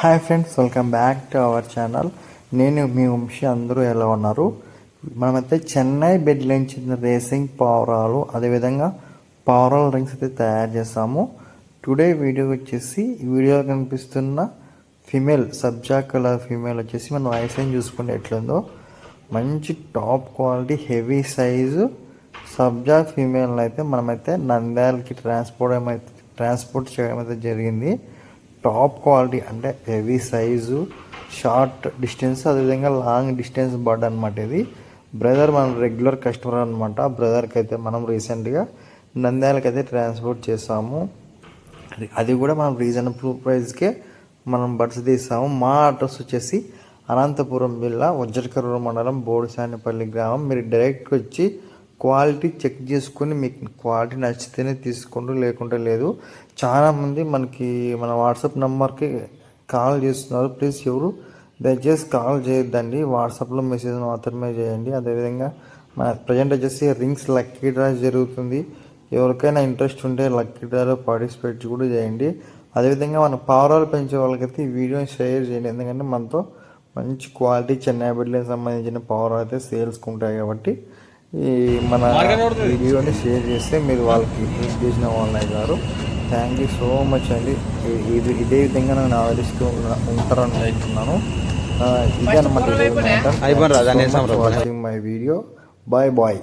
Hi friends, welcome back to our channel. నేను మీ వంశీ. అందరూ ఎలా ఉన్నారు? మనమైతే చెన్నై బెడ్ నుంచి రేసింగ్ పావురాలు, అదేవిధంగా పావురాల రింగ్స్ అయితే తయారు చేస్తాము. టుడే వీడియో వచ్చేసి వీడియోలో కనిపిస్తున్న ఫీమేల్ సబ్జా కలర్ ఫీమేల్ వచ్చేసి మనం ఐసైన్ చూసుకుంటే ఎట్లుందో మంచి టాప్ క్వాలిటీ హెవీ సైజు సబ్జా ఫీమేల్ అయితే మనమైతే నంద్యాలకి ట్రాన్స్పోర్ట్ చేయడం అయితే జరిగింది. టాప్ క్వాలిటీ అంటే హెవీ సైజు, షార్ట్ డిస్టెన్స్, అదేవిధంగా లాంగ్ డిస్టెన్స్ బర్డ్ అనమాట. ఇది బ్రదర్ మన రెగ్యులర్ కస్టమర్ అనమాట. బ్రదర్కి అయితే మనం రీసెంట్గా నంద్యాలకి అయితే ట్రాన్స్పోర్ట్ చేసాము. అది కూడా మనం రీజనబుల్ ప్రైస్కే మనం బర్డ్స్ తీసాము. మా అడ్రస్ వచ్చేసి అనంతపురం జిల్లా వజ్రకరూరు మండలం బోడిసానిపల్లి గ్రామం. మీరు డైరెక్ట్గా వచ్చి క్వాలిటీ చెక్ చేసుకొని మీకు క్వాలిటీ నచ్చితేనే తీసుకుంటూ, లేకుంటే లేదు. చాలామంది మన వాట్సాప్ నెంబర్కి కాల్ చేస్తున్నారు. ప్లీజ్ ఎవరు దయచేసి కాల్ చేయొద్దండి, వాట్సాప్లో మెసేజ్ మాత్రమే చేయండి. అదేవిధంగా మన ప్రజెంట్ వచ్చేసి రింగ్స్ లక్కీ డ్రా జరుగుతుంది. ఎవరికైనా ఇంట్రెస్ట్ ఉంటే లక్కీ డ్రాలో పార్టిసిపేట్ కూడా చేయండి. అదేవిధంగా మన పావురాలు పెంచే వాళ్ళకైతే ఈ వీడియోని షేర్ చేయండి. ఎందుకంటే మనతో మంచి క్వాలిటీ చెన్నై బెడ్లకు సంబంధించిన పావురాలు అయితే సేల్స్కి ఉంటాయి కాబట్టి ఈ మన వీడియోని షేర్ చేస్తే మీరు వాళ్ళకి హెల్ప్ చేసిన వాళ్ళు గారు. థ్యాంక్ యూ సో మచ్ అండి. ఇదే విధంగా నేను ఆదరిస్తూ ఉంటారని అనుకుంటున్నాను. ఇదే అన్నమాట watching my video. Bye bye.